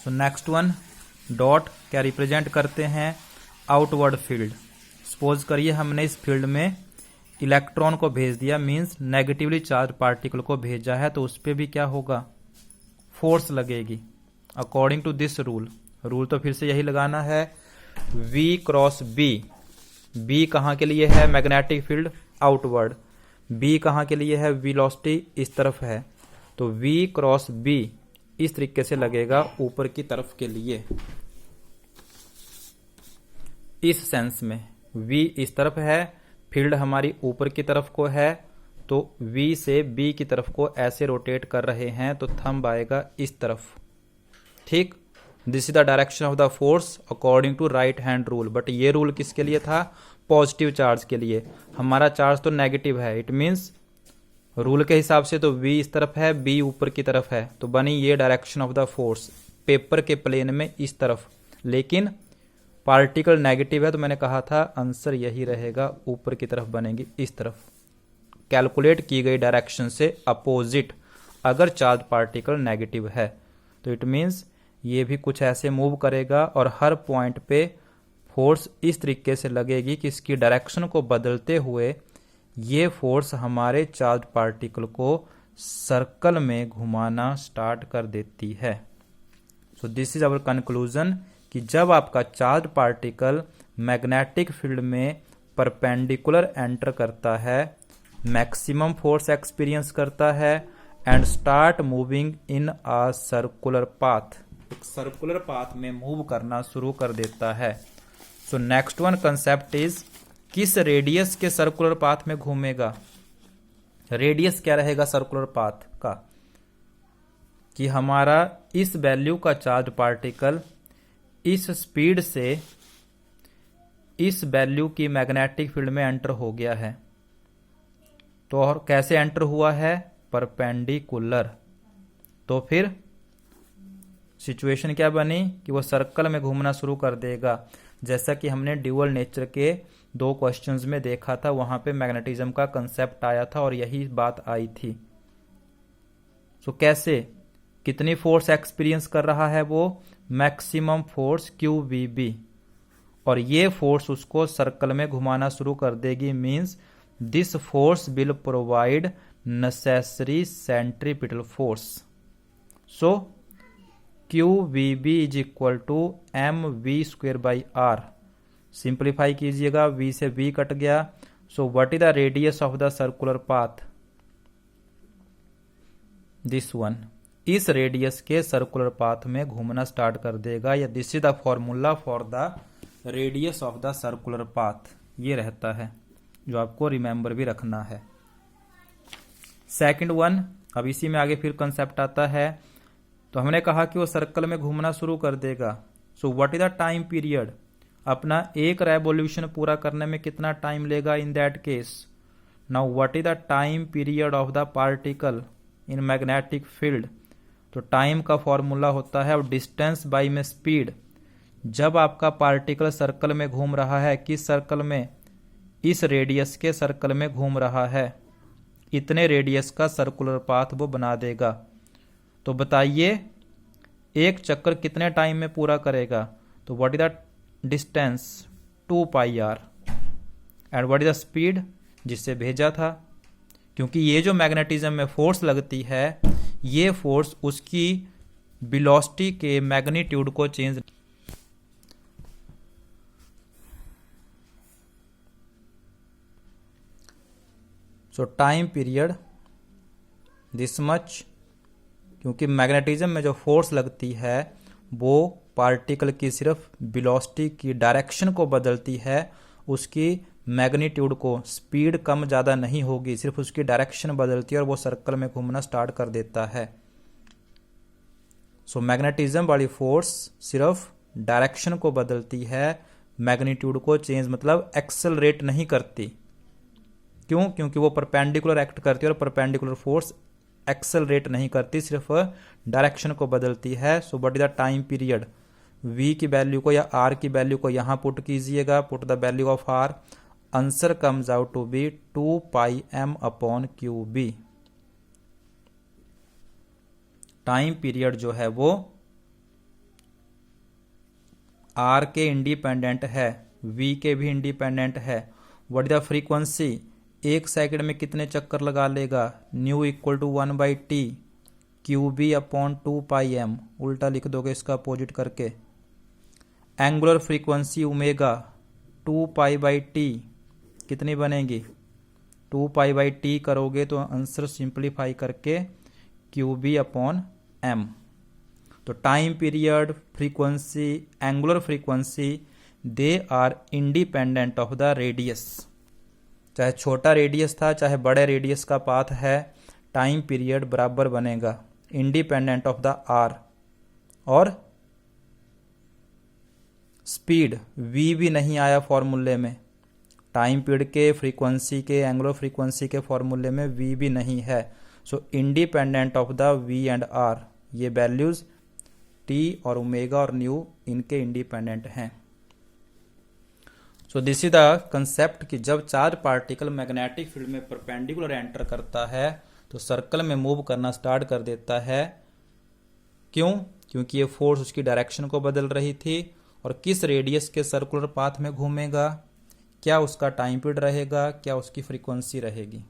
सो next one, dot क्या represent करते हैं? Outward field. सपोज करिए हमने इस फील्ड में इलेक्ट्रॉन को भेज दिया, मींस नेगेटिवली चार्ज पार्टिकल को भेजा है, तो उस पर भी क्या होगा? फोर्स लगेगी according to this rule. Rule तो फिर से यही लगाना है, V क्रॉस B। B कहाँ के लिए है? Magnetic field outward. B कहाँ के लिए है? वेलोसिटी इस तरफ है, तो V क्रॉस B इस तरीके से लगेगा ऊपर की तरफ के लिए। इस सेंस में V इस तरफ है, फील्ड हमारी ऊपर की तरफ को है, तो V से B की तरफ को ऐसे रोटेट कर रहे हैं, तो थंब आएगा इस तरफ। ठीक, this is the direction of the force according to right hand rule. But ये रूल किसके लिए था? पॉजिटिव चार्ज के लिए। हमारा चार्ज तो नेगेटिव है, इट मीन्स रूल के हिसाब से तो V इस तरफ है, B ऊपर की तरफ है, तो बनी ये direction of the force paper के प्लेन में इस तरफ। लेकिन पार्टिकल नेगेटिव है, तो मैंने कहा था आंसर यही रहेगा, ऊपर की तरफ बनेगी इस तरफ, कैलकुलेट की गई डायरेक्शन से अपोजिट अगर चार्ज पार्टिकल नेगेटिव है। तो इट मीन्स ये भी कुछ ऐसे मूव करेगा और हर पॉइंट पे फोर्स इस तरीके से लगेगी कि इसकी डायरेक्शन को बदलते हुए ये फोर्स हमारे चार्ज पार्टिकल को सर्कल में घुमाना स्टार्ट कर देती है। So this is our conclusion कि जब आपका चार्ज पार्टिकल मैग्नेटिक फील्ड में परपेंडिकुलर एंटर करता है, मैक्सिमम फोर्स एक्सपीरियंस करता है and start moving in a circular path, एक सर्कुलर पाथ में मूव करना शुरू कर देता है। So next one concept is, किस रेडियस के सर्कुलर पाथ में घूमेगा? रेडियस क्या रहेगा सर्कुलर पाथ का? कि हमारा इस वैल्यू का चार्ज पार्टिकल इस स्पीड से इस वैल्यू की मैग्नेटिक फील्ड में एंटर हो गया है। तो और कैसे एंटर हुआ है? परपेंडिकुलर। तो फिर सिचुएशन क्या बनी कि वो सर्कल में घूमना शुरू कर देगा, जैसा कि हमने ड्यूअल नेचर के 2 क्वेश्चंस में देखा था, वहां पे मैग्नेटिज्म का कंसेप्ट आया था और यही बात आई थी। सो कैसे, कितनी फोर्स एक्सपीरियंस कर रहा है वो? मैक्सिमम फोर्स QVB, और ये फोर्स उसको सर्कल में घुमाना शुरू कर देगी, means this force will provide necessary centripetal force. So QVB is equal to mv²/r। Simplify कीजिएगा, V से V कट गया। So what is the radius of the circular path? This one. इस रेडियस के सर्कुलर पाथ में घूमना start कर देगा, या this is the formula for the radius of the circular path. ये रहता है जो आपको रिमेंबर भी रखना है। सेकंड वन, अब इसी में आगे फिर कंसेप्ट आता है। तो हमने कहा कि वो सर्कल में घूमना शुरू कर देगा। सो what is the time period? अपना एक रेवोल्यूशन पूरा करने में कितना टाइम लेगा in that case? Now what is the time period of the particle in magnetic field? तो टाइम का फॉर्मूला होता है डिस्टेंस बाय में स्पीड। जब आपका पार्टिकल सर्कल में घूम रहा है, किस सर्कल में? इस रेडियस के सर्कल में घूम रहा है, इतने रेडियस का सर्कुलर पाथ वो बना देगा। तो बताइए एक चक्कर कितने टाइम में पूरा करेगा? तो what is the distance? 2πr। And what is the speed जिससे भेजा था? क्योंकि ये जो मैग्नेटिज्म में फोर्स लगती है, ये फोर्स उसकी वेलोसिटी के मैग्नीट्यूड को change. So time period this much, क्योंकि मैग्नेटिज्म में जो फोर्स लगती है वो पार्टिकल की सिर्फ वेलोसिटी की डायरेक्शन को बदलती है, उसकी मैग्नीट्यूड को, स्पीड कम ज़्यादा नहीं होगी, सिर्फ उसकी डायरेक्शन बदलती है और वो सर्कल में घूमना स्टार्ट कर देता है। सो मैग्नेटिज्म वाली फोर्स सिर्फ डायरेक्शन को बदलती है, मैग्नीट्यूड को चेंज मतलब एक्सेलरेट नहीं करती। क्यों? क्योंकि वो परपेंडिकुलर एक्ट करती है और परपेंडिकुलर फोर्स एक्सेलरेट नहीं करती, सिर्फ डायरेक्शन को बदलती है। So what is the time period? V की वैल्यू को या R की वैल्यू को यहां पुट कीजिएगा, put the value of R, answer comes out to be 2πm/QB। Time period जो है वो आर के इंडिपेंडेंट है, वी के भी इंडिपेंडेंट है, what is the frequency, 1 second में कितने चक्कर लगा लेगा, new equal to 1/t QB/2πm, उल्टा लिख दोगे इसका अपोजिट करके। एंगुलर फ्रीक्वेंसी ओमेगा 2π/t कितनी बनेगी, 2π/t करोगे तो आंसर सिंप्लीफाई करके QB/m। तो time period, frequency, angular frequency, they are independent of the radius. चाहे छोटा रेडियस था चाहे बड़े रेडियस का पाथ है, टाइम पीरियड बराबर बनेगा इंडिपेंडेंट ऑफ द आर। और स्पीड v भी नहीं आया फॉर्मूले में, टाइम पीरियड के, फ्रीक्वेंसी के, एंगुलर फ्रीक्वेंसी के फॉर्मूले में v भी नहीं है। सो independent of the v and r, ये वैल्यूज t और ओमेगा और न्यू इनके इंडिपेंडेंट हैं। सो दिस इज द कंसेप्ट कि जब चार्ज पार्टिकल मैग्नेटिक फील्ड में परपेंडिकुलर एंटर करता है तो सर्कल में मूव करना स्टार्ट कर देता है। क्यों? क्योंकि ये फोर्स उसकी डायरेक्शन को बदल रही थी। और किस रेडियस के सर्कुलर पाथ में घूमेगा, क्या उसका टाइम पीरियड रहेगा, क्या उसकी फ्रीक्वेंसी रहेगी।